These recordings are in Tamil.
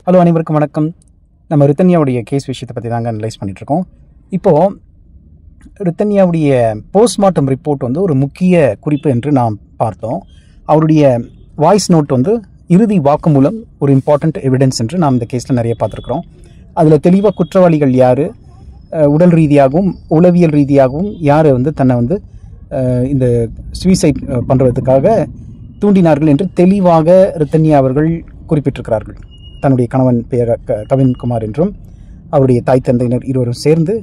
ஹலோ, அனைவருக்கும் வணக்கம். நம்ம ரித்தன்யாவுடைய கேஸ் விஷயத்தை பற்றி தாங்க அனலைஸ் பண்ணிகிட்ருக்கோம். இப்போது ரித்தன்யாவுடைய போஸ்ட்மார்ட்டம் ரிப்போர்ட் வந்து ஒரு முக்கிய குறிப்பு என்று நாம் பார்த்தோம். அவருடைய வாய்ஸ் நோட் வந்து இறுதி வாக்குமூலம் ஒரு இம்பார்ட்டண்ட் எவிடன்ஸ் என்று நாம் இந்த கேஸில் நிறைய பார்த்துருக்குறோம். அதில் தெளிவாக குற்றவாளிகள் யார், உடல் ரீதியாகவும் உளவியல் ரீதியாகவும் யார் வந்து தன்னை வந்து இந்த சூசைட் பண்ணுறதுக்காக தூண்டினார்கள் என்று தெளிவாக ரித்தன்யா அவர்கள் குறிப்பிட்டிருக்கிறார்கள். தன்னுடைய கணவன் பெயர் கவின்குமார் என்றும் அவருடைய தாய் தந்தையினர் இருவரும் சேர்ந்து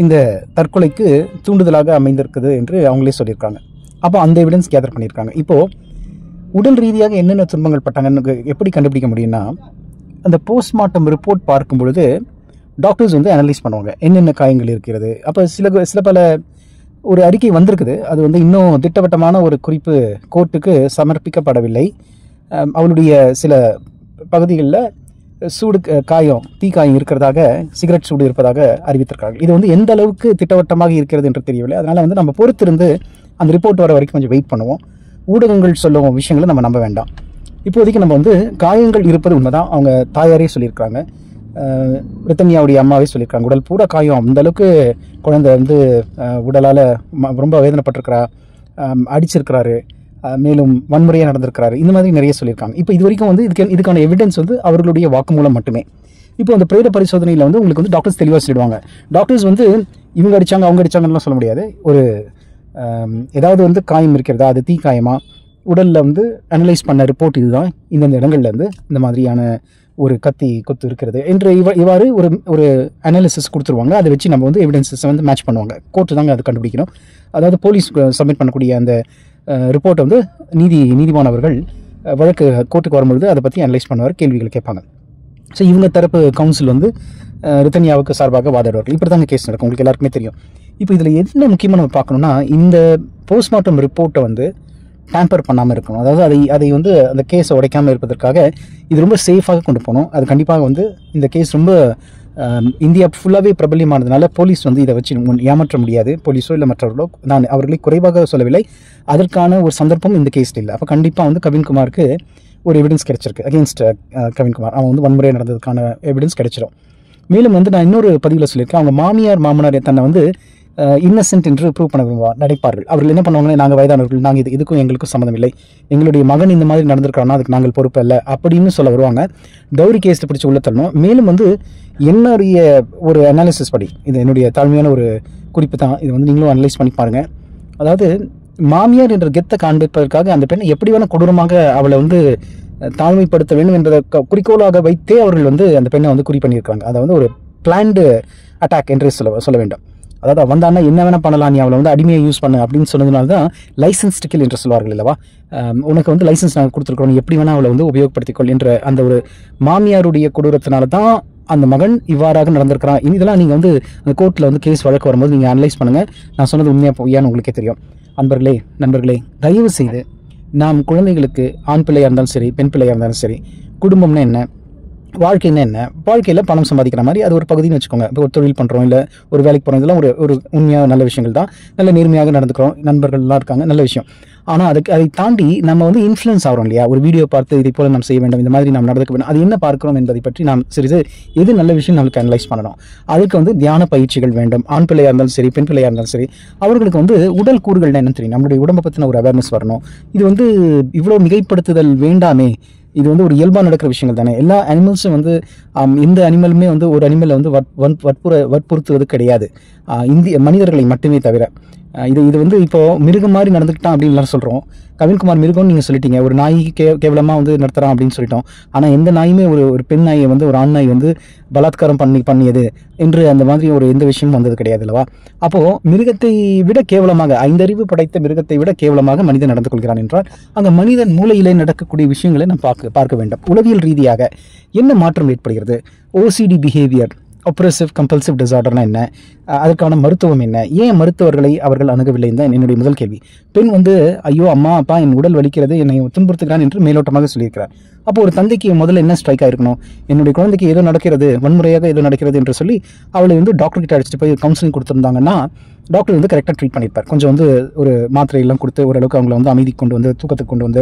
இந்த தற்கொலைக்கு தூண்டுதலாக அமைந்திருக்குது என்று அவங்களே சொல்லியிருக்காங்க. அப்போ அந்த எவிடன்ஸ் கேதர் பண்ணியிருக்காங்க. இப்போது உடல் ரீதியாக என்னென்ன துன்பங்கள் பட்டாங்கன்னு எப்படி கண்டுபிடிக்க முடியும்னா, அந்த போஸ்ட்மார்ட்டம் ரிப்போர்ட் பார்க்கும் பொழுது டாக்டர்ஸ் வந்து அனலைஸ் பண்ணுவாங்க என்னென்ன காயங்கள் இருக்கிறது. அப்போ சில பல ஒரு அறிக்கை வந்திருக்குது. அது வந்து இன்னும் திட்டவட்டமான ஒரு குறிப்பு கோர்ட்டுக்கு சமர்ப்பிக்கப்படவில்லை. அவளுடைய சில பகுதிகளில் சூடு காயம், தீக்காயம் இருக்கிறதாக, சிகரெட் சூடு இருப்பதாக அறிவித்திருக்காங்க. இது வந்து எந்த அளவுக்கு திட்டவட்டமாக இருக்கிறது என்று தெரியவில்லை. அதனால் வந்து நம்ம பொறுத்திருந்து அந்த ரிப்போர்ட் வர வரைக்கும் கொஞ்சம் வெயிட் பண்ணுவோம். ஊடகங்கள் சொல்லும் விஷயங்களை நம்ம நம்ப வேண்டாம். இப்போதைக்கு நம்ம வந்து காயங்கள் இருப்பது உண்மைதான். அவங்க தாயாரே சொல்லியிருக்காங்க, ரித்தன்யாவுடைய அம்மாவே சொல்லியிருக்காங்க. உடல் பூரா காயம், அந்தளவுக்கு குழந்தை வந்து உடலால் ரொம்ப வேதனைப்பட்டிருக்கிறா, அடிச்சிருக்கிறாரு, மேலும் வன்முறையாக நடந்திருக்கிறாரு, இந்த மாதிரி நிறைய சொல்லியிருக்காங்க. இப்போ இது வரைக்கும் வந்து இதுக்கான எவிடன்ஸ் வந்து அவர்களுடைய வாக்குமூலம் மட்டுமே. இப்போ அந்த பிரேத பரிசோதனையில் வந்து உங்களுக்கு வந்து டாக்டர்ஸ் தெளிவாக சொல்லிடுவாங்க. டாக்டர்ஸ் வந்து இவங்க அடித்தாங்க அவங்க அடித்தாங்கலாம் சொல்ல முடியாது. ஒரு ஏதாவது வந்து காயம் இருக்கிறதா, அது தீக்காயமா, உடலில் வந்து அனலைஸ் பண்ண ரிப்போர்ட் இதுதான், இந்தந்த இடங்கள்ல இருந்து இந்த மாதிரியான ஒரு கத்தி கொத்து இருக்கிறது என்று இவ்வாறு ஒரு அனாலிசிஸ் கொடுத்துருவாங்க. அதை வச்சு நம்ம வந்து எவிடன்ஸை வந்து மேட்ச் பண்ணுவாங்க. கோர்ட்டு தாங்க அது கண்டுபிடிக்கணும். அதாவது போலீஸ் சப்மிட் பண்ணக்கூடிய அந்த ரிப்போர்ட்டை வந்து நீதிமானவர்கள் வழக்கு கோர்ட்டுக்கு வரும்பொழுது அதை பற்றி அனலைஸ் பண்ணுவார், கேள்விகள் கேட்பாங்க. ஸோ இவங்க தரப்பு கவுன்சில் வந்து ரித்தன்யாவுக்கு சார்பாக வாதாடுவார்கள். இப்படி தாங்க கேஸ் நடக்கும், உங்களுக்கு எல்லாருக்குமே தெரியும். இப்போ இதில் என்ன முக்கியமாக நம்ம பார்க்கணும்னா, இந்த போஸ்ட்மார்ட்டம் ரிப்போர்ட்டை வந்து டேம்பர் பண்ணாமல் இருக்கணும். அதாவது அதை வந்து அந்த கேஸை உடைக்காமல் இருப்பதற்காக இது ரொம்ப சேஃபாக கொண்டு போகணும். அது கண்டிப்பாக வந்து இந்த கேஸ் ரொம்ப இந்தியா ஃபுல்லாகவே பிரபல்யமானதுனால போலீஸ் வந்து இதை வச்சு ஏமாற்ற முடியாது. போலீஸோ இல்லை மற்றவர்களோ, நான் அவர்களை குறைவாக சொல்லவில்லை, அதற்கான ஒரு சந்தர்ப்பம் இந்த கேஸில் இல்லை. அப்போ கண்டிப்பாக வந்து கவின்குமாருக்கு ஒரு எவிடன்ஸ் கிடைச்சிருக்கு அகேன்ஸ்ட் கவின்குமார். அவன் வந்து வன்முறை நடந்ததுக்கான எவிடன்ஸ் கிடைச்சிடும். மேலும் வந்து நான் இன்னொரு பதிவில் சொல்லியிருக்கேன், அவங்க மாமனார் தன்னை வந்து இன்னசென்ட் என்று ப்ரூவ் பண்ண நினைப்பார்கள். அவர்கள் என்ன பண்ணுவாங்கன்னா, நாங்கள் வயதானவர்கள், நாங்கள் இதுக்கும் எங்களுக்கும் சம்மந்தம் இல்லை, எங்களுடைய மகன் இந்த மாதிரி நடந்திருக்காங்கன்னா அதுக்கு நாங்கள் பொறுப்பு இல்லை அப்படின்னு சொல்ல வருவாங்க. டவுரி கேஸில் பிடிச்சி உள்ள தரணும். மேலும் வந்து என்னுடைய ஒரு அனாலிசிஸ் படி, இது என்னுடைய தாழ்மையான ஒரு குறிப்பு தான், இது வந்து நீங்களும் அனலைஸ் பண்ணி பாருங்கள். அதாவது மாமியார் என்ற கெத்தை காண்பிப்பதற்காக அந்த பெண்ணை எப்படி வேணால் கொடூரமாக அவளை வந்து தாழ்மைப்படுத்த வேண்டும் என்ற குறிக்கோளாக வைத்தே அவர்கள் வந்து அந்த பெண்ணை வந்து குறி பண்ணியிருக்காங்க. அதை வந்து ஒரு பிளான்டு அட்டாக் என்று சொல்ல வேண்டும். அதாவது வந்தான்னா என்ன வேணால் பண்ணலாம், நீ அவளை வந்து அடிமையை யூஸ் பண்ணு அப்படின்னு சொன்னதுனால தான் லைசன்ஸ் கில் என்று சொல்வார்கள் இல்லவா. உனக்கு வந்து லைசன்ஸ் நாங்கள் கொடுத்துருக்கோம், நீ எப்படி வேணால் அவளை வந்து உபயோகப்படுத்திக்கொள் என்ற அந்த ஒரு மாமியாருடைய கொடூரத்தினால தான் அந்த மகன் இவ்வாறாக நடந்திருக்கிறான். இதெல்லாம் நீங்கள் வந்து அந்த கோர்ட்டில் வந்து கேஸ் வழக்கு வரும்போது நீங்கள் அனலைஸ் பண்ணுங்கள். நான் சொன்னது உண்மையாக பொய்யான்னு உங்களுக்கே தெரியும். நண்பர்களே, தயவு செய்து நாம் குழந்தைகளுக்கு ஆண் பிள்ளையாக இருந்தாலும் சரி, பெண் பிள்ளையாக இருந்தாலும் சரி, குடும்பம்னா என்ன, வாழ்க்கைன்னா என்ன, வாழ்க்கையில் பணம் சம்பாதிக்கிற மாதிரி அது ஒரு பகுதின்னு வச்சுக்கோங்க. இப்போ ஒரு தொழில் பண்ணுறோம், இல்லை ஒரு வேலைக்கு போகிறோம், இதெல்லாம் ஒரு உண்மையாக நல்ல விஷயங்கள் தான். நல்ல நேர்மையாக நடந்துக்கிறோம், நண்பர்கள்லாம் இருக்காங்க, நல்ல விஷயம். ஆனால் அதை தாண்டி நம்ம வந்து இன்ஃப்ளூயன்ஸ் ஆகிறோம் இல்லையா. ஒரு வீடியோ பார்த்து இதை போல் நாம் செய்ய வேண்டும், இந்த மாதிரி நாம் நடந்துக்க வேண்டும், அது என்ன பார்க்குறோம் என்பதை பற்றி நாம் சிறிது எது நல்ல விஷயம் நம்மளுக்கு அனலைஸ் பண்ணணும். அதுக்கு வந்து தியான பயிற்சிகள் வேண்டும். ஆண் பிள்ளையாக இருந்தாலும் சரி, பெண் பிள்ளையாக இருந்தாலும் சரி, அவர்களுக்கு வந்து உடல் கூறுகள்னா என்னன்னு தெரியும், நம்மளுடைய உடம்பை பற்றின ஒரு அவேர்னஸ் வரணும். இது வந்து இவ்வளோ மிகைப்படுத்துதல் வேண்டாமே, இது வந்து ஒரு இயல்பாக நடக்கிற விஷயங்கள் தானே. எல்லா அனிமல்ஸும் வந்து எந்த அனிமலுமே வந்து ஒரு அனிமலை வந்து வற்புறுத்துவது கிடையாது, மனிதர்களை மட்டுமே தவிர. இது வந்து இப்போது மிருகம் மாதிரி நடந்துக்கிட்டான் அப்படின்லாம் சொல்கிறோம். கவின்குமார் மிருகம்னு நீங்கள் சொல்லிட்டீங்க, ஒரு நாய் கேவலமாக வந்து நடத்துகிறான் அப்படின்னு சொல்லிட்டோம். ஆனால் எந்த நாயுமே ஒரு பெண் நாயை வந்து ஒரு ஆண் நாய் வந்து பலாத்காரம் பண்ணியது என்று அந்த மாதிரி ஒரு எந்த விஷயமும் வந்தது கிடையாது அல்லவா. அப்போது மிருகத்தை விட கேவலமாக, 5 அறிவு படைத்த மிருகத்தை விட கேவலமாக மனிதன் நடந்து கொள்கிறான் என்றால் அங்கே மனிதன் மூளையிலே நடக்கக்கூடிய விஷயங்களை நாம் பார்க்க வேண்டும். உளவியல் ரீதியாக என்ன மாற்றம் ஏற்படுகிறது, ஓசிடி பிஹேவியர், ஒப்ரெசிவ் கம்பல்சிவ் டிசார்டர்னா என்ன, அதற்கான மருத்துவம் என்ன, ஏன் மருத்துவர்களை அவர்கள் அணுகவில்லை தான் என்னுடைய முதல் கேள்வி. பெண் வந்து ஐயோ அம்மா அப்பா என் உடல் வலிக்கிறது, என்னை துன்புறுத்துகிறான் என்று மேலோட்டமாக சொல்லியிருக்கிறார். அப்போ ஒரு தந்தைக்கு முதல்ல என்ன ஸ்ட்ரைக் ஆயிருக்கணும், என்னுடைய குழந்தைக்கு ஏதோ நடக்கிறது, வன்முறையாக ஏதோ நடக்கிறது என்று சொல்லி அவளை வந்து டாக்டர்கிட்ட அழைச்சிட்டு போய் கவுன்சிலிங் கொடுத்துருந்தாங்கன்னா டாக்டர் வந்து கரெக்டாக ட்ரீட் பண்ணியிருப்பார். கொஞ்சம் வந்து ஒரு மாத்திரையெல்லாம் கொடுத்து ஓரளவுக்கு அவங்கள வந்து அமைதிக்கு கொண்டு வந்து தூக்கத்துக்கு கொண்டு வந்து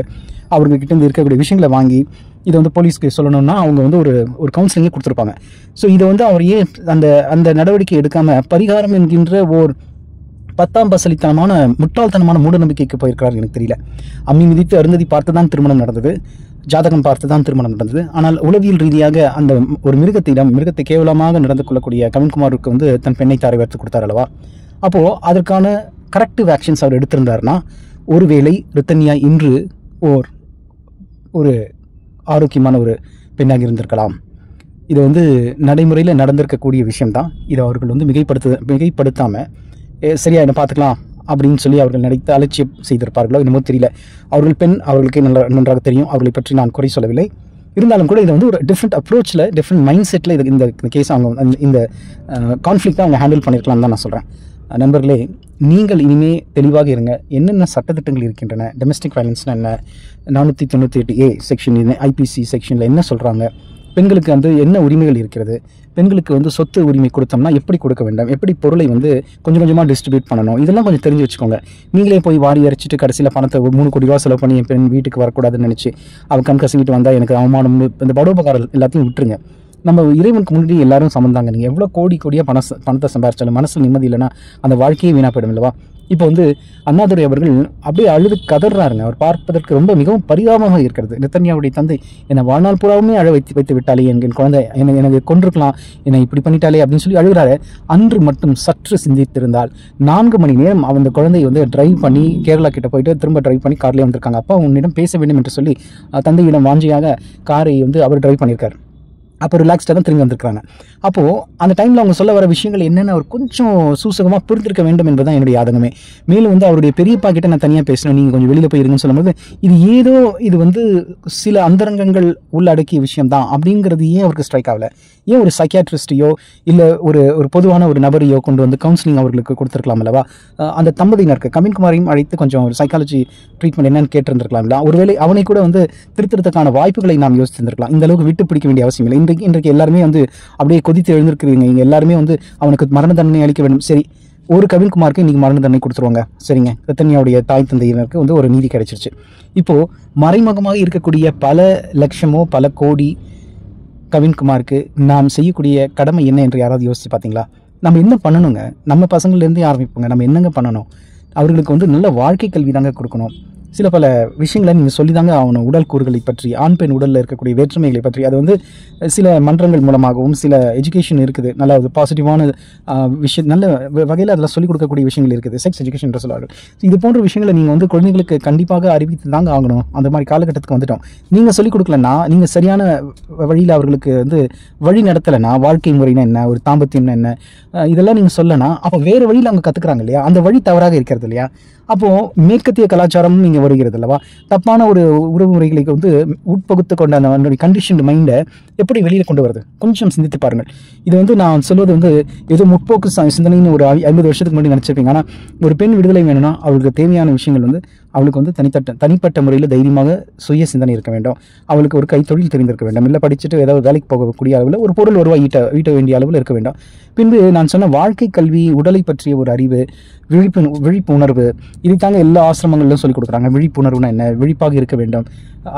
அவங்கக்கிட்ட இருந்து இருக்கக்கூடிய விஷயங்களை வாங்கி இதை வந்து போலீஸ்க்கு சொல்லணும்னா அவங்க வந்து ஒரு கவுன்சிலிங்கே கொடுத்துருப்பாங்க. ஸோ இதை வந்து அவர் ஏன் அந்த நடவடிக்கை எடுக்காமல் பரிகாரம் என்கின்ற ஓர் 10ஆம் பசலித்தனமான முட்டாள்தனமான மூட நம்பிக்கைக்கு போயிருக்கிறார். எனக்கு தெரியல. அம்மி மிதித்து அருந்ததி பார்த்து தான் திருமணம் நடந்தது, ஜாதகம் பார்த்து தான் திருமணம் நடந்தது. ஆனால் உளவியல் ரீதியாக அந்த ஒரு மிருகத்தை கேவலமாக நடந்து கொள்ளக்கூடிய கவின்குமாருக்கு வந்து தன் பெண்ணை தாரை வார்த்து கொடுத்தார் அல்லவா? அப்போது அதற்கான கரெக்டிவ் ஆக்ஷன்ஸ் அவர் எடுத்திருந்தார்னா ஒருவேளை ரித்தன்யா இன்று ஒரு ஆரோக்கியமான ஒரு பெண்ணாக இருந்திருக்கலாம். இது வந்து நடைமுறையில் நடந்திருக்கக்கூடிய விஷயம்தான். இதை அவர்கள் வந்து மிகைப்படுத்தாமல் சரியா என்ன பார்த்துக்கலாம் அப்படின்னு சொல்லி அவர்கள் நினைத்து அலட்சியம் செய்திருப்பார்களோ என்னமோ தெரியல. அவர்கள் பெண், அவர்களுக்கே நன்றாக தெரியும். அவர்களை பற்றி நான் குறை சொல்லவில்லை. இருந்தாலும் கூட இதை வந்து ஒரு டிஃப்ரெண்ட் அப்ரோச்சில், டிஃப்ரெண்ட் மைண்ட் செட்டில் இந்த கேஸ் அவங்க இந்த கான்ஃப்ளிக்டை அவங்க ஹேண்டில் பண்ணியிருக்கலாம்னு தான் நான் சொல்கிறேன். நண்பர்களே, நீங்கள் இனிமே தெளிவாக இருங்க. என்னென்ன சட்டத்திட்டங்கள் இருக்கின்றன, டொமெஸ்டிக் வயலன்ஸ்னால் என்ன, 498A செக்ஷன், ஐபிசி செக்ஷனில் என்ன சொல்கிறாங்க, பெண்களுக்கு வந்து என்ன உரிமைகள் இருக்கிறது, பெண்களுக்கு வந்து சொத்து உரிமை கொடுத்தோம்னா எப்படி கொடுக்க வேண்டும், எப்படி பொருளை வந்து கொஞ்சம் கொஞ்சமாக டிஸ்ட்ரிபியூட் பண்ணணும், இதெல்லாம் கொஞ்சம் தெரிஞ்சு வச்சுக்கோங்க. நீங்களே போய் வாரி அரைச்சிட்டு கடைசியில் பணத்தை 3 கோடி ரூபா செலவு பண்ணி என் பெண் வீட்டுக்கு வரக்கூடாதுன்னு நினச்சி அவள் கண் கசங்கிட்டு வந்தால் எனக்கு அவமானம், இந்த படோபகாரம் எல்லாத்தையும் விட்டுருங்க. நம்ம இறைவனுக்கு முன்னாடி எல்லாரும் சமந்தாங்க. நீங்கள் எவ்வளோ கோடியாக பணத்தை சம்பாரிச்சாலும் மனசில் நிம்மதி இல்லைன்னா அந்த வாழ்க்கையே வீணாக போயிடும் இல்லவா? இப்போ வந்து அண்ணாதுரை அவர்கள் அப்படியே அழுது கதறாருங்க. அவர் பார்ப்பதற்கு ரொம்ப மிகவும் பரிதாபமாக இருக்கிறது. நெத்தன்யாவுடைய தந்தை என்னை வாழ்நாள் பூராவுமே அழ வைத்து விட்டாலே, என் குழந்தை எனக்கு கொண்டிருக்கலாம், என்னை இப்படி பண்ணிட்டாலே அப்படின்னு சொல்லி அழுகிறாரு. அன்று மட்டும் சற்று சிந்தித்திருந்தால் 4 மணி நேரம் அந்த குழந்தை வந்து டிரைவ் பண்ணி கேரளா கிட்ட போயிட்டு திரும்ப டிரைவ் பண்ணி கார்லேயே வந்திருக்காங்க. அப்பா உன்னிடம் பேச வேண்டும் என்று சொல்லி தந்தையிடம் வாஞ்சியாக காரை வந்து அவர் டிரைவ் பண்ணியிருக்காரு. அப்போ ரிலாக்ஸ்டாக தான் திரும்பி வந்திருக்காங்க. அப்போது அந்த டைமில் அவங்க சொல்ல வர விஷயங்கள் என்னென்ன அவர் கொஞ்சம் சூசகமாக புரிந்திருக்க வேண்டும் என்பதுதான் என்னுடைய ஆதங்கமே. மேலும் வந்து அவருடைய பெரியப்பா கிட்ட நான் தனியாக பேசணும், நீங்கள் கொஞ்சம் வெளியில் போயிருங்கன்னு சொல்லும்போது இது வந்து சில அந்தரங்கங்கள் உள்ளடக்கிய விஷயம் தான் அப்படிங்கிறது ஏன் அவருக்கு ஸ்ட்ரைக் ஆகலை? ஏன் ஒரு சைக்கியாட்ரிஸ்டையோ இல்லை ஒரு பொதுவான ஒரு நபரையோ கொண்டு வந்து கவுன்சிலிங் அவர்களுக்கு கொடுத்துருக்கலாம் அல்லவா? அந்த தம்பதியினருக்கு கவின்குமாரையும் அழைத்து கொஞ்சம் ஒரு சைக்காலஜி ட்ரீட்மெண்ட் என்னன்னு கேட்டிருந்திருக்கலாம் இல்லை? ஒருவேளை அவனை கூட வந்து திருத்தறதுக்கான வாய்ப்புகளை நாம் யோசித்திருந்திருக்கலாம். இந்த அளவுக்கு விட்டு பிடிக்க வேண்டிய அவசியம் இல்லை. இன்றைக்கு எல்லாருமே வந்து அப்படியே கொதித்து எழுந்திருக்கிறீங்க. இங்கே எல்லாருமே வந்து அவனுக்கு மரண தண்டனை அளிக்க வேண்டும். சரி, ஒரு கவின்குமாருக்கு இன்றைக்கி மரண தண்டனை கொடுத்துருவாங்க, சரிங்க. ரித்தன்யாவுடைய தாய் தந்தையினருக்கு வந்து ஒரு நீதி கிடைச்சிருச்சு. இப்போது மறைமுகமாக இருக்கக்கூடிய பல லட்சமோ பல கோடி கவின்குமாருக்கு நாம் செய்யக்கூடிய கடமை என்ன என்று யாராவது யோசிச்சு பார்த்தீங்களா? நம்ம என்ன பண்ணணுங்க? நம்ம பசங்கள்லேருந்தே ஆரம்பிப்போங்க. நம்ம என்னங்க பண்ணணும்? அவர்களுக்கு வந்து நல்ல வாழ்க்கை கல்வி தாங்க கொடுக்கணும். சில பல விஷயங்களை நீங்கள் சொல்லி தாங்க ஆகணும். உடல் கூறுகளை பற்றி, ஆண் பெண் உடலில் இருக்கக்கூடிய வேற்றுமைகளை பற்றி, அது வந்து சில மன்றங்கள் மூலமாகவும் சில எஜுகேஷன் இருக்குது, நல்ல பாசிட்டிவான விஷயம், நல்ல வகையில் அதில் சொல்லிக் கொடுக்கக்கூடிய விஷயங்கள் இருக்குது. செக்ஸ் எஜுகேஷன் என்று சொல்லுவார்கள். இது போன்ற விஷயங்களை நீங்கள் வந்து குழந்தைகளுக்கு கண்டிப்பாக அறிவித்து தாங்க ஆகணும். அந்த மாதிரி காலகட்டத்துக்கு வந்துட்டோம். நீங்கள் சொல்லிக் கொடுக்கலன்னா, நீங்கள் சரியான வழியில் அவர்களுக்கு வந்து வழி நடத்தலைன்னா, வாழ்க்கை முறைனா என்ன, ஒரு தாம்பத்தியம்னா என்ன, இதெல்லாம் நீங்கள் சொல்லனா, அப்போ வேறு வழியில் அவங்க கற்றுக்குறாங்க இல்லையா? அந்த வழி தவறாக இருக்கிறது இல்லையா? அப்போது மேற்கத்திய கலாச்சாரமும் இங்கே வருகிறது அல்லவா? தப்பான ஒரு உறவு முறைகளுக்கு வந்து உட்பகுத்து கொண்ட அந்த கண்டிஷன்டு மைண்டை எப்படி வெளியில் கொண்டு வருது? கொஞ்சம் சிந்தித்து பாருங்கள். இது வந்து நான் சொல்வது வந்து ஏதோ முற்போக்கு சிந்தனைன்னு ஒரு 50 வருஷத்துக்கு முன்னாடி நினச்சிருப்பீங்க. ஆனால் ஒரு பெண் விடுதலை வேணும்னா அவளுக்கு தேவையான விஷயங்கள் வந்து அவளுக்கு வந்து தனிப்பட்ட முறையில் தைரியமாக சுய சிந்தனை இருக்க வேண்டும். அவளுக்கு ஒரு கைத்தொழில் தெரிந்திருக்க வேண்டும். இல்லை படிச்சுட்டு ஏதாவது வேலைக்கு போகக்கூடிய அளவில் ஒரு பொருள் வருவாய் ஈட்ட வேண்டிய அளவில் இருக்க வேண்டும். பின்பு நான் சொன்ன வாழ்க்கை கல்வி, உடலை பற்றிய ஒரு அறிவு, விழிப்புணர்வு, இதைத்தாங்க எல்லா ஆசிரமங்களிலும் சொல்லிக் கொடுக்குறாங்க. விழிப்புணர்வுனா என்ன? விழிப்பாக இருக்க வேண்டும்,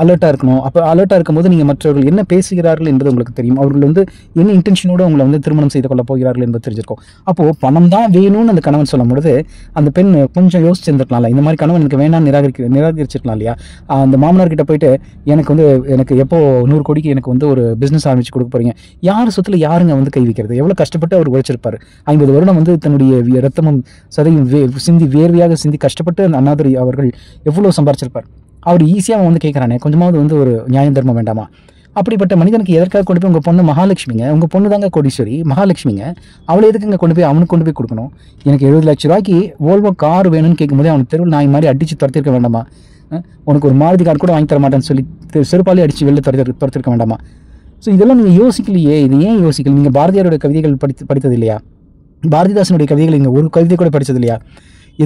அலர்ட்டாக இருக்கணும். அப்போ அலர்ட்டாக இருக்கும்போது நீங்கள் மற்றவர்கள் என்ன பேசுகிறார்கள் என்பது உங்களுக்கு தெரியும். அவர்கள் வந்து என்ன இன்டென்ஷனோடு அவங்களை வந்து திருமணம் செய்து கொள்ள போகிறார்கள் என்பது தெரிஞ்சிருக்கும். அப்போது பணம் தான் வேணும்னு அந்த கணவன் சொல்லும் பொழுது அந்த பெண் கொஞ்சம் யோசிச்சிருந்துருக்கலாம்ல. இந்த மாதிரி கணவன் எனக்கு வேணாம் நிராகரிச்சிருக்கலாம் இல்லையா? அந்த மாமனார்கிட்ட போயிட்டு எனக்கு எப்போ 100 கோடிக்கு எனக்கு வந்து ஒரு பிஸ்னஸ் ஆரம்பிச்சு கொடுக்க போகிறீங்க, யார் சொத்துல யாருங்க வந்து கை வைக்கிறது? எவ்வளோ கஷ்டப்பட்டு அவர் உழைச்சிருப்பார். 50 வருடம் வந்து தன்னுடைய ரத்தமும் சதையும் சிந்தி வேர்வையாக சிந்தி கஷ்டப்பட்டு அந்த அண்ணாதுரை அவர்கள் எவ்வளோ சம்பாரிச்சிருப்பார். அவர் ஈஸியாக வந்து கேட்குறானே, கொஞ்சமாவது வந்து ஒரு நியாயம் தர்மம் வேண்டாமா? அப்படிப்பட்ட மனிதனுக்கு எதற்காக கொண்டு போய் உங்கள் பொண்ணு மகாலட்சுமிங்க, உங்கள் பொண்ணு தாங்க கோடீஸ்வரி மகாலட்சுமிங்க, அவளை எதுக்குங்க அவனுக்கு கொண்டு போய் கொடுக்கணும்? எனக்கு 70 லட்ச ரூபாய்க்கு வோல்வோ கார் வேணும்னு கேட்கும்போதே அவனுக்கு தெருவில் நாய் மாதிரி அடித்து துரத்திருக்க வேண்டாமா? உனக்கு ஒரு மாருதி கார் கூட வாங்கி தர மாட்டேன்னு சொல்லி செருப்பாலே அடித்து வெளில துரத்திருக்க வேண்டாமா? ஸோ இதெல்லாம் நீங்கள் யோசிக்கலையே. இது ஏன் யோசிக்கல? நீங்கள் பாரதியாருடைய கவிதைகள் படித்தது இல்லையா? பாரதிதாசனுடைய கவிதைகள் நீங்கள் ஒரு கவிதை கூட படித்தது இல்லையா?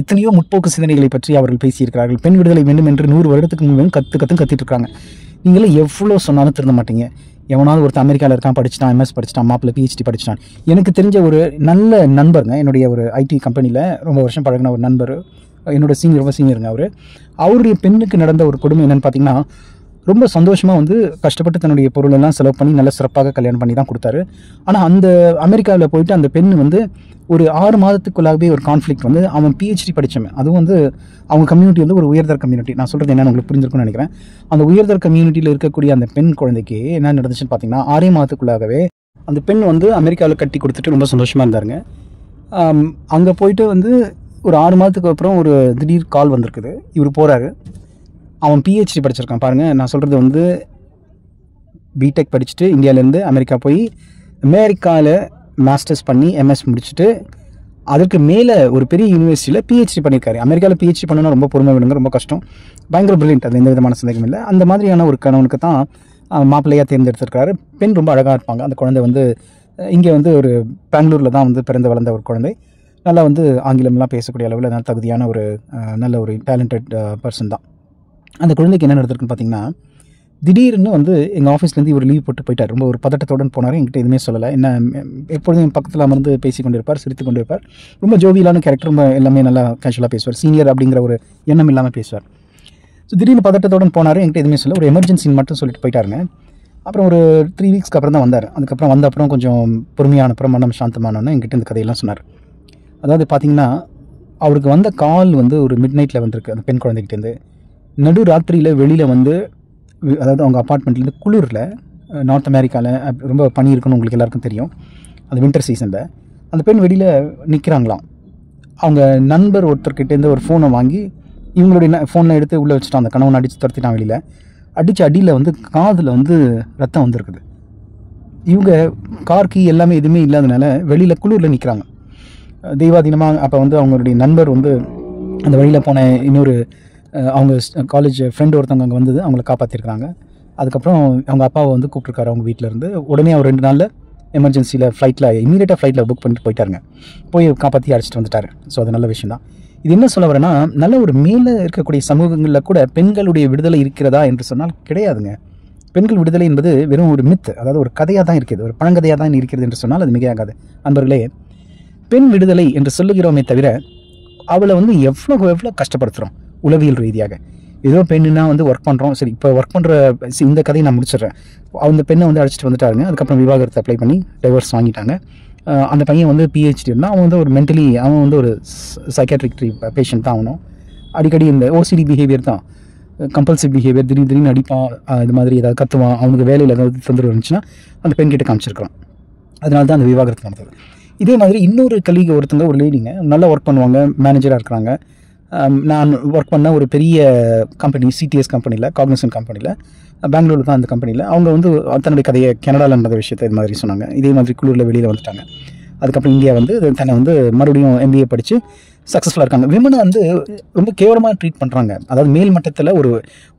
எத்தனையோ முற்போக்கு சிந்தனைகளை பற்றி அவர்கள் பேசியிருக்கிறார்கள். பெண் விடுதலை வேண்டும் என்று 100 வருடத்துக்கு முன்பு கத்திட்டு இருக்காங்க. நீங்களும் எவ்வளோ சொன்னாலும் திருந்த மாட்டீங்க. எவனாவது ஒருத்தர் அமெரிக்காவில் இருக்கான், படிச்சுட்டான், எம்எஸ் படிச்சுட்டான், மாப்பிள்ளை பிஹெச்டி படிச்சுட்டான். எனக்கு தெரிஞ்ச ஒரு நல்ல நண்பருங்க, என்னுடைய ஒரு ஐடி கம்பெனியில் ரொம்ப வருஷம் பழகின ஒரு நண்பர், என்னோட ரொம்ப சீனியருங்க அவருடைய பெண்ணுக்கு நடந்த ஒரு கொடுமை என்னென்னு பார்த்தீங்கன்னா, ரொம்ப சந்தோஷமாக வந்து கஷ்டப்பட்டு தன்னுடைய பொருளெல்லாம் செலவு பண்ணி நல்ல சிறப்பாக கல்யாணம் பண்ணி தான் கொடுத்தாரு. ஆனால் அந்த அமெரிக்காவில் போயிட்டு அந்த பெண் வந்து ஒரு 6 மாதத்துக்குள்ளாகவே ஒரு கான்ஃப்ளிக்ட் வந்து, அவன் பிஹெச்டி படித்தவன், அதுவும் வந்து அவங்க கம்யூனிட்டி வந்து ஒரு உயர்தர கம்யூனிட்டி. நான் சொல்கிறது என்னென்னு உங்களுக்கு புரிஞ்சிருக்குன்னு நினைக்கிறேன். அந்த உயர்தர கம்யூனிட்டியில் இருக்கக்கூடிய அந்த பெண் குழந்தைக்கு என்ன நடந்துச்சுன்னு பார்த்தீங்கன்னா, 6 மாதத்துக்குள்ளாகவே அந்த பெண் வந்து அமெரிக்காவில் கட்டி கொடுத்துட்டு ரொம்ப சந்தோஷமாக இருந்தாருங்க. அங்கே போயிட்டு வந்து ஒரு 6 மாதத்துக்கு அப்புறம் ஒரு திடீர் கால் வந்திருக்குது. இவர் போகிறாரு. அவன் பிஹெச்டி படிச்சிருக்கான் பாருங்கள். நான் சொல்கிறது வந்து பிடெக் படிச்சுட்டு இந்தியாவிலேருந்து அமெரிக்கா போய் அமெரிக்காவில் மாஸ்டர்ஸ் பண்ணி எம்எஸ் முடிச்சுட்டு அதற்கு மேலே ஒரு பெரிய யூனிவர்சிட்டியில் பிஹெச்டி பண்ணியிருக்காரு. அமெரிக்காவில் பிஹெச்டி பண்ணணும்னா ரொம்ப பொறுமை வேணுங்க, ரொம்ப கஷ்டம், பயங்கர பிரில்லியன்ட், அது எந்த விதமான சந்தேகம் இல்லை. அந்த மாதிரியான ஒரு கணவனுக்கு தான் மாப்பிள்ளையாக தேர்ந்தெடுத்திருக்காரு. பெண் ரொம்ப அழகாக இருப்பாங்க. அந்த குழந்தை வந்து இங்கே வந்து ஒரு பெங்களூரில் தான் வந்து பிறந்து வளர்ந்த ஒரு குழந்தை. நல்லா வந்து ஆங்கிலம்லாம் பேசக்கூடிய அளவில் நல்ல தகுதியான ஒரு நல்ல ஒரு டேலண்டட் பர்சன் தான். அந்த குழந்தைக்கு என்ன நடந்திருக்குன்னு பார்த்தீங்கன்னா, திடீர்னு வந்து எங்கள் ஆஃபீஸ்லேருந்து இவர் லீவ் போட்டு போயிட்டார். ரொம்ப ஒரு பதட்டத்துடன் போனார். என்கிட்ட எதுவுமே சொல்லலை. என்ன எப்பொழுதும் என் பக்கத்தில் அமர்ந்து பேசி கொண்டிருப்பார், சிரித்து கொண்டிருப்பார். ரொம்ப ஜோவியலான கேரக்டர், ரொம்ப எல்லாமே நல்லா கேஷுவலாக பேசுவார். சீனியர் அப்படிங்கிற ஒரு எண்ணம் இல்லாமல் பேசுவார். ஸோ திடீர்னு பதட்டத்துடன் போனார். என்கிட்ட எதுவுமே சொல்ல, ஒரு எமர்ஜென்சின்னு மட்டும் சொல்லிட்டு போயிட்டாருங்க. அப்புறம் ஒரு 3 வீக்ஸ்க்கு அப்புறம் தான் வந்தார். அதுக்கப்புறம் வந்த அப்புறம் கொஞ்சம் பொறுமையான அப்புறம் மனம் சாந்தமானோன்னு என்கிட்ட இந்த கதையெல்லாம் சொன்னார். அதாவது பார்த்தீங்கன்னா, அவருக்கு வந்த கால் வந்து ஒரு மிட் நைட்டில் வந்திருக்கு அந்த பெண் குழந்தைகிட்டேருந்து. நடு ராத்திரியில் வெளியில் வந்து, அதாவது அவங்க அப்பார்ட்மெண்ட்லேருந்து குளிரில், நார்த் அமெரிக்காவில் ரொம்ப பனி இருக்குன்னு உங்களுக்கு எல்லாருக்கும் தெரியும், அந்த வின்டர் சீசனில் அந்த பெண் வெளியில் நிற்கிறாங்களாம். அவங்க நண்பர் ஒருத்தர்கிட்டேருந்து ஒரு ஃபோனை வாங்கி இவங்களுடைய ஃபோனை எடுத்து உள்ளே வச்சுட்டான். அந்த கணவன் அடித்து துரத்திட்டான். வெளியில் அடித்து அடியில் வந்து காதில் வந்து ரத்தம் வந்திருக்குது. இவங்க கார் கீ எல்லாமே எதுவுமே இல்லாதனால வெளியில் குளிரில் நிற்கிறாங்க தெய்வாதீனமாக. அப்போ வந்து அவங்களுடைய நண்பர் வந்து அந்த வழியில் போன இன்னொரு அவங்க காலேஜ் ஃப்ரெண்டு ஒருத்தவங்க அங்கே வந்தது, அவங்கள காப்பாற்றிருக்காங்க. அதுக்கப்புறம் அவங்க அப்பாவை வந்து கூப்பிட்ருக்காரு அவங்க வீட்டிலேருந்து. உடனே அவர் 2 நாளில் எமர்ஜென்சியில் இமீடியட்டாக ஃப்ளைட்டில் புக் பண்ணிட்டு போயிட்டாருங்க. போய் காப்பாற்றி அழைச்சிட்டு வந்துட்டார். ஸோ அது நல்ல விஷயம் தான். இது என்ன சொல்ல வரேன்னா, நல்ல ஒரு மேலே இருக்கக்கூடிய சமூகங்களில் கூட பெண்களுடைய விடுதலை இருக்கிறதா என்று சொன்னால் கிடையாதுங்க. பெண்கள் விடுதலை என்பது வெறும் ஒரு மித், அதாவது ஒரு கதையாக தான் இருக்கிறது, ஒரு பழங்கதையாக தான் இருக்கிறது என்று சொன்னால் அது மிகையாகாது. நண்பர்களே, பெண் விடுதலை என்று சொல்லுகிறோமே தவிர அவளை வந்து எவ்வளோ கஷ்டப்படுத்துகிறோம் உளவியல் ரீதியாக. ஏதோ பெண்ணுன்னா வந்து ஒர்க் பண்ணுறோம். சரி, இப்போ ஒர்க் பண்ணுற இந்த கதையை நான் முடிச்சிடுறேன். அந்த பெண்ணை வந்து அழைச்சிட்டு வந்துட்டாருங்க. அதுக்கப்புறம் விவாகரத்தை அப்ளை பண்ணி டைவர்ஸ் வாங்கிட்டாங்க. அந்த பையன் வந்து பிஹெச்டி இருந்தால் அவன் வந்து ஒரு அவன் வந்து ஒரு சைக்காட்ரிக் பேஷண்ட் தான். அவனும் அடிக்கடி இந்த ஓசிடி பிஹேவியர் தான், கம்பல்சிவ் பிஹேவியர், திடீர்னு அடிப்பான், இது மாதிரி ஏதாவது கத்துவான். அவனுக்கு வேலையில் ஏதாவது தொந்தரவு இருந்துச்சுன்னா அந்த பெண் கிட்ட காமிச்சிருக்கலாம். அதனால தான் அந்த விவாகரத்து நடந்தது. இதே மாதிரி இன்னொரு கலீக் ஒருத்தங்க, ஒரு லேடிங்க, நல்லா ஒர்க் பண்ணுவாங்க, மேனேஜராக இருக்கிறாங்க. நான் ஒர்க் பண்ண ஒரு பெரிய கம்பெனி, சிடிஎஸ் கம்பெனியில், காக்னிசன்ட் கம்பெனியில், பெங்களூரில் தான் அந்த கம்பெனியில். அவங்க வந்து தன்னுடைய கதையை கனடாவில் நடந்த விஷயத்தை இது மாதிரி சொன்னாங்க. இதே மாதிரி குளூரில் வெளியில் வந்துட்டாங்க. அதுக்கப்புறம் இந்தியா வந்து தன்னை வந்து மறுபடியும் MBA படித்து சக்ஸஸ்ஃபுல்லாக இருக்காங்க. விமனை வந்து ரொம்ப கேவலமாக ட்ரீட் பண்ணுறாங்க. அதாவது மேல் மட்டத்தில் ஒரு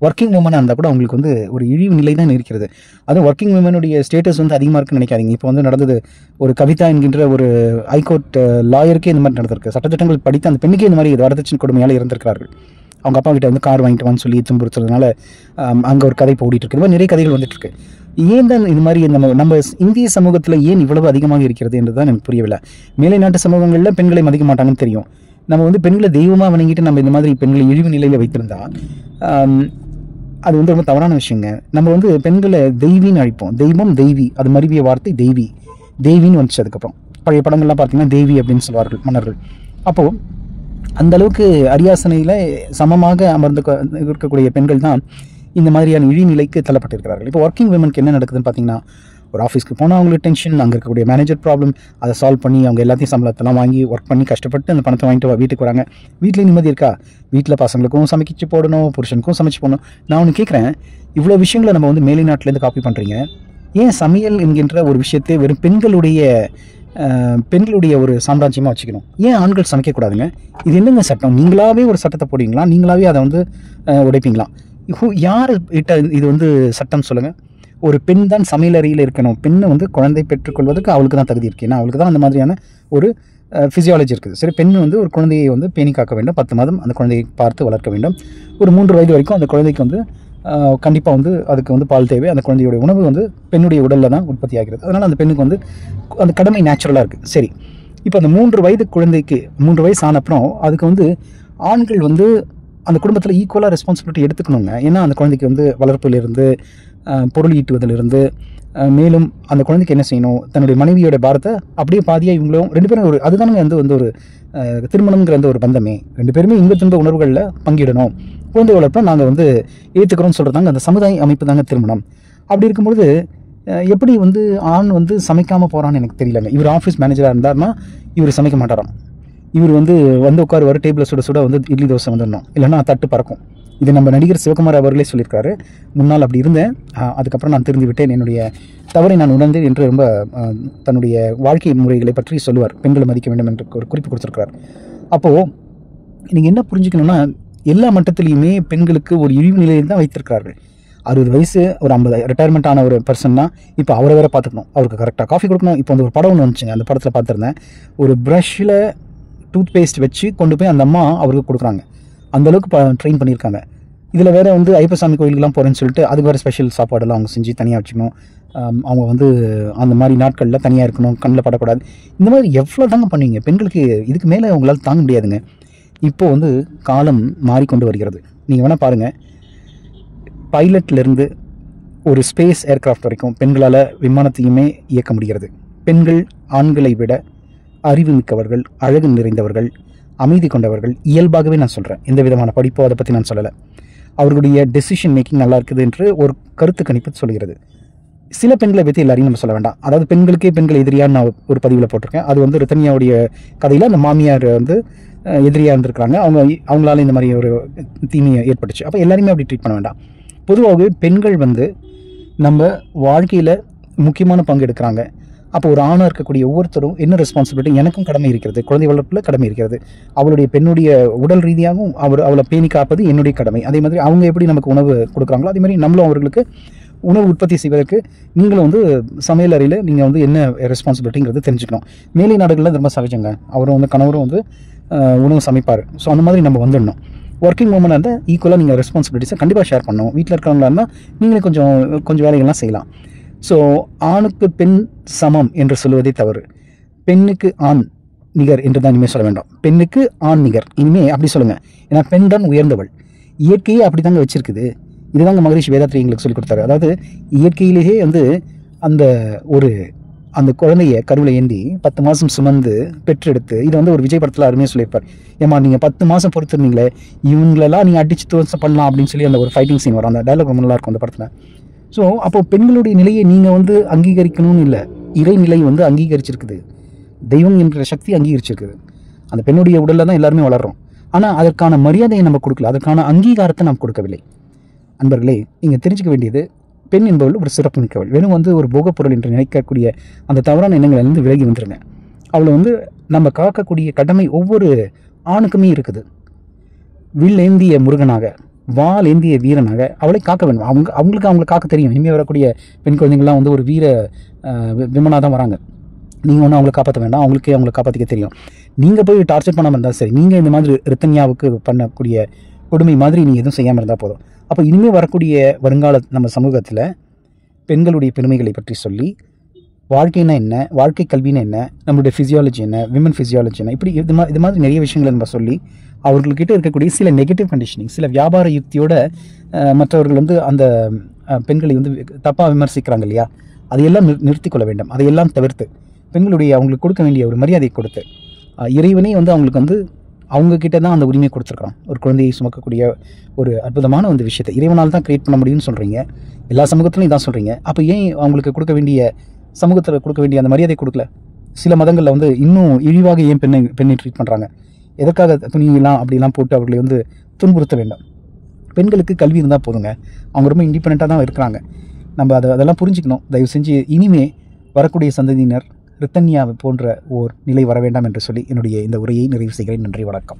ஒர்க்கிங் உமனாக இருந்தால் கூட அவங்களுக்கு வந்து ஒரு இழிவு நிலை தான் இருக்கிறது. அதுவும் ஒர்க்கிங் விமனுடைய ஸ்டேட்டஸ் வந்து அதிகமாக இருக்குன்னு நினைக்காதீங்க. இப்போ வந்து நடந்தது ஒரு கவிதா என்கின்ற ஒரு ஹைகோர்ட் லாயருக்கே இந்த மாதிரி நடந்திருக்கு. சட்டத்திட்டங்கள் படித்து அந்த பெண்ணுக்கே இந்த மாதிரி வரதட்சணை கொடுமையால் இருந்திருக்கிறார்கள். அவங்க அப்பா கிட்ட வந்து கார் வாங்கிட்டு வான்னு சொல்லி துன்புறுத்துறதுனால அங்கே ஒரு கதை போடிட்டு இருக்கு. இந்த மாதிரி நிறைய கதைகள் வந்துட்டுருக்கு. ஏன் தான் இது மாதிரி நம்ம இந்திய சமூகத்தில் ஏன் இவ்வளவு அதிகமாக இருக்கிறது என்று தான் எனக்கு புரியவில்லை. மேலை நாட்டு சமூகங்களில் பெண்களை மதிக்க மாட்டாங்கன்னு தெரியும். நம்ம வந்து பெண்களை தெய்வமாக வணங்கிட்டு நம்ம இந்த மாதிரி பெண்களை இழிவு நிலையில் வைத்திருந்தா அது வந்து ரொம்ப தவறான விஷயங்க. நம்ம வந்து பெண்களை தெய்வின்னு அழைப்போம். தெய்வம், தெய்வி, அது மருவிய வார்த்தை தேவின்னு வந்துச்சு. அதுக்கப்புறம் பழைய படங்கள்லாம் பார்த்தீங்கன்னா தேவி அப்படின்னு சொல்வார்கள் மன்னர்கள். அப்போது அந்த அளவுக்கு அரியாசனையில் சமமாக அமர்ந்து இருக்கக்கூடிய பெண்கள் தான் இந்த மாதிரியான இழிநிலைக்கு தள்ளப்பட்டிருக்கிறார்கள். இப்போ ஒர்க்கிங் விமனுக்கு என்ன நடக்குதுன்னு பார்த்தீங்கன்னா, ஒரு ஆஃபீஸ்க்கு போனால் அவங்களுக்கு டென்ஷன், அங்கே இருக்கக்கூடிய மேனேஜர் ப்ராப்ளம், அதை சால்வ் பண்ணி அவங்க எல்லாத்தையும் சம்பளத்தெல்லாம் வாங்கி ஒர்க் பண்ணி கஷ்டப்பட்டு அந்த பணத்தை வாங்கிட்டு வீட்டுக்கு வராங்க. வீட்டில் நிம்மதி இருக்கா? வீட்டில் பசங்களுக்கும் சமைச்சு போடணும், புருஷனுக்கும் சமைச்சு போடணும். நான் ஒன்று கேட்குறேன், இவ்வளோ விஷயங்களை நம்ம வந்து மேலை நாட்டிலேருந்து காப்பி பண்ணுறீங்க. ஏன் சமையல் என்கின்ற ஒரு விஷயத்தை வெறும் பெண்களுடைய ஒரு சாம்ராஜ்யமாக வச்சுக்கணும்? ஏன் ஆண்கள் சமைக்கக்கூடாதுங்க? இது என்னங்க சட்டம்? நீங்களாவே ஒரு சட்டத்தை போடுவீங்களா? நீங்களாவே அதை வந்து உடைப்பீங்களா? யார் கிட்ட இது வந்து சட்டம் சொல்லுங்கள்? ஒரு பெண் தான் சமையலறையில் இருக்கணும். பெண்ணை வந்து குழந்தை பெற்றுக்கொள்வதற்கு அவளுக்கு தான் தகுதி இருக்குது. ஏன்னா அவளுக்கு தான் அந்த மாதிரியான ஒரு ஃபிசியாலஜி இருக்குது. சரி, பெண் வந்து ஒரு குழந்தையை வந்து பேணி காக்க வேண்டும். 10 மாதம் அந்த குழந்தையை பார்த்து வளர்க்க வேண்டும். ஒரு 3 வயது வரைக்கும் அந்த குழந்தைக்கு வந்து கண்டிப்பாக வந்து அதுக்கு வந்து பால் தேவை. அந்த குழந்தையுடைய உணவு வந்து பெண்ணுடைய உடலில் தான் உற்பத்தி ஆகிறது. அதனால் அந்த பெண்ணுக்கு வந்து அந்த கடமை நேச்சுரலாக இருக்குது. சரி, இப்போ அந்த 3 வயது குழந்தைக்கு 3 வயசு ஆன அப்புறம் அதுக்கு வந்து ஆண்கள் வந்து அந்த குடும்பத்தில் ஈக்குவலாக ரெஸ்பான்சிபிலிட்டி எடுத்துக்கணுங்க. ஏன்னா அந்த குழந்தைக்கு வந்து வளர்ப்பிலிருந்து பொருள் ஈட்டுவதிலிருந்து மேலும் அந்த குழந்தைக்கு என்ன செய்யணும், தன்னுடைய மனைவியோட பாரத்தை அப்படியே பாதியாக இவங்களும் 2 பேரும் ஒரு அதுதானே வந்து ஒரு திருமணம்ங்கிற அந்த ஒரு பந்தமே. 2 பேருமே இன்ப துன்ப உணர்வுகளில் பங்கிடணும். குழந்தை வளர்ப்பை நாங்கள் வந்து ஏற்றுக்கிறோம்னு சொல்கிறதாங்க அந்த சமுதாய அமைப்பு தாங்க திருமணம். அப்படி இருக்கும்பொழுது எப்படி வந்து ஆண் வந்து சமைக்காமல் போகிறான்னு எனக்கு தெரியலங்க. இவர் ஆஃபீஸ் மேனேஜராக இருந்தார்னா இவர் சமைக்க மாட்டாராம். இவர் வந்து உட்காருவார், டேபிளில் சுட சுட வந்து இட்லி தோசை வந்துடணும், இல்லைன்னா தட்டு பறக்கும். இது நம்ம நடிகர் சிவகுமார் அவர்களே சொல்லியிருக்காரு. முன்னால் அப்படி இருந்தேன், அதுக்கப்புறம் நான் திருந்தி விட்டேன், என்னுடைய தவறை நான் உணர்ந்தேன் என்று ரொம்ப தன்னுடைய வாழ்க்கை முறைகளை பற்றி சொல்லுவார். பெண்களை மதிக்க வேண்டும் என்று ஒரு குறிப்பு கொடுத்துருக்கிறார். அப்போது நீங்கள் என்ன புரிஞ்சுக்கணுன்னா, எல்லா மட்டத்திலையுமே பெண்களுக்கு ஒரு இழிவு நிலையில் தான் வைத்திருக்கிறார்கள். 60 வயசு ஒரு 50 ரிட்டையர்மெண்ட் ஆன ஒரு பர்சன்னா இப்போ அவரை வேறு பார்த்துக்கணும், அவருக்கு கரெக்டாக காஃபி கொடுக்கணும். இப்போ வந்து ஒரு படம் ஒன்று வந்துச்சுங்க, அந்த படத்தில் பார்த்துருந்தேன். ஒரு ப்ரஷ்ஷில் டூத் பேஸ்ட் வச்சு கொண்டு போய் அந்த அம்மா அவருக்கு கொடுக்குறாங்க. அந்தளவுக்கு ட்ரெயின் பண்ணியிருக்காங்க. இதில் வேறு வந்து ஐயப்பசாமி கோயிலுக்கெலாம் போகிறேன்னு சொல்லிட்டு அதுக்கு வேறு ஸ்பெஷல் சாப்பாடெல்லாம் அவங்க செஞ்சு தனியாக வச்சுக்கணும். அவங்க வந்து அந்த மாதிரி நாட்களில் தனியாக இருக்கணும், கண்ணில் படக்கூடாது. இந்த மாதிரி எவ்வளோ தாங்க பண்ணுவீங்க? பெண்களுக்கு இதுக்கு மேலே அவங்களால் தாங்க முடியாதுங்க. இப்போது வந்து காலம் மாறிக்கொண்டு வருகிறது. நீங்கள் வேணால் பாருங்கள், பைலட்லேருந்து ஒரு ஸ்பேஸ் ஏர்க்ராஃப்ட் வரைக்கும் பெண்களால் விமானத்தையுமே இயக்க முடிகிறது. பெண்கள் ஆண்களை விட அறிவு மிக்கவர்கள், அழகு நிறைந்தவர்கள், அமைதி கொண்டவர்கள். இயல்பாகவே நான் சொல்கிறேன், எந்த விதமான படிப்போ அதை பற்றி நான் சொல்லலை. அவர்களுடைய டெசிஷன் மேக்கிங் நல்லா இருக்குது என்று ஒரு கருத்து கணிப்பு சொல்கிறது. சில பெண்களை பற்றி எல்லாரையும் நம்ம சொல்ல வேண்டாம். அதாவது பெண்களுக்கே பெண்கள் எதிரியான்னு நான் ஒரு பதிவில் போட்டிருக்கேன். அது வந்து ரித்தன்யாவுடைய கதையில் அந்த மாமியார் வந்து எதிரியாக இருந்திருக்கிறாங்க. அவங்களால இந்த மாதிரி ஒரு தீமையை ஏற்பட்டுச்சு. அப்போ எல்லாருமே அப்படி ட்ரீட் பண்ண வேண்டாம். பொதுவாகவே பெண்கள் வந்து நம்ம வாழ்க்கையில் முக்கியமான பங்கு எடுக்கிறாங்க. அப்போ ஒரு ஆணாக இருக்கக்கூடிய ஒவ்வொருத்தரும் என்ன ரெஸ்பான்சிபிலிட்டி, எனக்கும் கடமை இருக்கிறது, குழந்தை வளர்ப்பில் கடமை இருக்கிறது, அவளுடைய பெண்ணுடைய உடல் ரீதியாகவும் அவளை பேணி காப்பது என்னுடைய கடமை. அதே மாதிரி அவங்க எப்படி நமக்கு உணவு கொடுக்குறாங்களோ அதே மாதிரி நம்மளும் அவர்களுக்கு உணவு உற்பத்தி செய்வதற்கு நீங்களும் வந்து சமையல் அறையில் நீங்கள் வந்து என்ன ரெஸ்பான்சிபிலிட்டிங்கிறது தெரிஞ்சுக்கணும். மேலை நாடுகளில் ரொம்ப சகஜங்க. அவரும் வந்து கணவரும் வந்து உணவு சமைப்பார். ஸோ அந்த மாதிரி நம்ம வந்துடணும். ஒர்க்கிங் உமனாக இருந்தால் ஈக்குவலாக நீங்கள் ரெஸ்பான்சிபிலிட்டிஸை கண்டிப்பாக ஷேர் பண்ணணும். வீட்டில் இருக்கிறவங்களா இருந்தால் நீங்களே கொஞ்சம் வேலைகள்லாம் செய்யலாம். ஸோ ஆணுக்கு பெண் சமம் என்று சொல்லுவதே தவறு. பெண்ணுக்கு ஆண் நிகர் என்று தான் இனிமேல் சொல்ல வேண்டாம். பெண்ணுக்கு ஆண் நிகர் இனிமேல் அப்படி சொல்லுங்கள். ஏன்னா பெண் தான் உயர்ந்தவள். இயற்கையே அப்படி தாங்க வச்சுருக்குது. இதுதாங்க மகரிஷி வேதாத்ரி எங்களுக்கு சொல்லிக் கொடுத்தாரு. அதாவது இயற்கையிலேயே வந்து அந்த குழந்தைய கருவில் ஏந்தி 10 மாதம் சுமந்து பெற்றெடுத்து, இதை வந்து ஒரு விஜய் படத்தில் அருமையாக சொல்லியிருப்பார். ஏமா நீங்கள் 10 மாதம் பொறுத்திருந்தீங்களே, இவங்களெல்லாம் நீங்கள் அடிச்சு துவசம் பண்ணலாம் அப்படின்னு சொல்லி அந்த ஒரு ஃபைட்டிங் சீன் வரும். அந்த டைலாக் ரொம்ப நல்லா இருக்கும் அந்த படத்தில். ஸோ அப்போது பெண்களுடைய நிலையை நீங்கள் வந்து அங்கீகரிக்கணும்னு இல்லை, இறைநிலை வந்து அங்கீகரிச்சிருக்குது, தெய்வம் என்கிற சக்தி அங்கீகரிச்சிருக்குது. அந்த பெண்ணுடைய உடலில் தான் எல்லாருமே வளர்றோம். ஆனால் அதற்கான மரியாதையை நம்ம கொடுக்கல, அதற்கான அங்கீகாரத்தை நாம் கொடுக்கவில்லை. அன்பர்களே, நீங்கள் தெரிஞ்சுக்க வேண்டியது, பெண் என்பவள் ஒரு சிறப்பு மிக்கவள். வெறும் வந்து ஒரு போகப்பொருள் என்று நினைக்கக்கூடிய அந்த தவறான எண்ணங்களிலிருந்து விலகி வந்துருங்க. அவளை வந்து நம்ம காக்கக்கூடிய கடமை ஒவ்வொரு ஆணுக்குமே இருக்குது. வில் ஏந்திய முருகனாக, வால் ஏந்திய வீரனாக அவளை காக்க வேண்டும். அவங்களை காக்க தெரியும். இனிமேல் வரக்கூடிய பெண் குழந்தைங்கள்லாம் வந்து ஒரு வீர விமனாக தான் வராங்க. நீங்கள் ஒன்றும் அவங்களை காப்பாற்ற வேண்டாம், அவங்களை காப்பாற்றிக்க தெரியும். நீங்கள் போய் டார்ச்சர் பண்ணாமல் இருந்தால் சரி. நீங்கள் இந்த மாதிரி ரித்தன்யாவுக்கு பண்ணக்கூடிய கொடுமை மாதிரி நீங்கள் எதுவும் செய்யாமல் இருந்தால் போதும். அப்போ இனிமேல் வரக்கூடிய வருங்கால நம்ம சமூகத்தில் பெண்களுடைய பெருமைகளை பற்றி சொல்லி, வாழ்க்கைன்னா என்ன, வாழ்க்கை கல்வினா என்ன, நம்மளுடைய ஃபிசியாலஜி என்ன, விமன் ஃபிசியாலஜி என்ன, இப்படி இது மாதிரி நிறைய விஷயங்களை நம்ம சொல்லி அவர்கள்கிட்ட இருக்கக்கூடிய சில நெகட்டிவ் கண்டிஷனிங், சில வியாபார யுக்தியோட மற்றவர்கள் வந்து அந்த பெண்களை வந்து தப்பாக விமர்சிக்கிறாங்க இல்லையா, அதையெல்லாம் நிறுத்தி கொள்ள வேண்டும். அதையெல்லாம் தவிர்த்து பெண்களுடைய அவங்களுக்கு கொடுக்க வேண்டிய ஒரு மரியாதையை கொடுத்து, இறைவனே வந்து அவங்களுக்கு வந்து அவங்கக்கிட்ட தான் அந்த உரிமையை கொடுத்துருக்குறான். ஒரு குழந்தையை சுமக்கக்கூடிய ஒரு அற்புதமான ஒரு விஷயத்தை இறைவனால் தான் கிரியேட் பண்ண முடியும்னு சொல்கிறீங்க. எல்லா சமூகத்திலையும் இதான் சொல்கிறீங்க. அப்போ ஏன் அவங்களுக்கு கொடுக்க வேண்டிய சமூகத்தில் கொடுக்க வேண்டிய அந்த மரியாதை கொடுக்கல? சில மதங்களில் வந்து இன்னும் இழிவாக ஏன் பெண்ணை ட்ரீட் பண்ணுறாங்க? எதற்காக துணியெல்லாம் அப்படிலாம் போட்டு அவர்களை வந்து துன்புறுத்த வேண்டும்? பெண்களுக்கு கல்வி இருந்தால் போதுங்க. அவங்க ரொம்ப இண்டிபெண்ட்டாக தான் இருக்கிறாங்க. நம்ம அதெல்லாம் புரிஞ்சுக்கணும். தயவு செஞ்சு இனிமே வரக்கூடிய சந்ததியினர் ரித்தன்யாவை போன்ற ஓர் நிலை வர வேண்டாம் என்று சொல்லி என்னுடைய இந்த உரையை நிறைவு செய்கிறேன். நன்றி, வணக்கம்.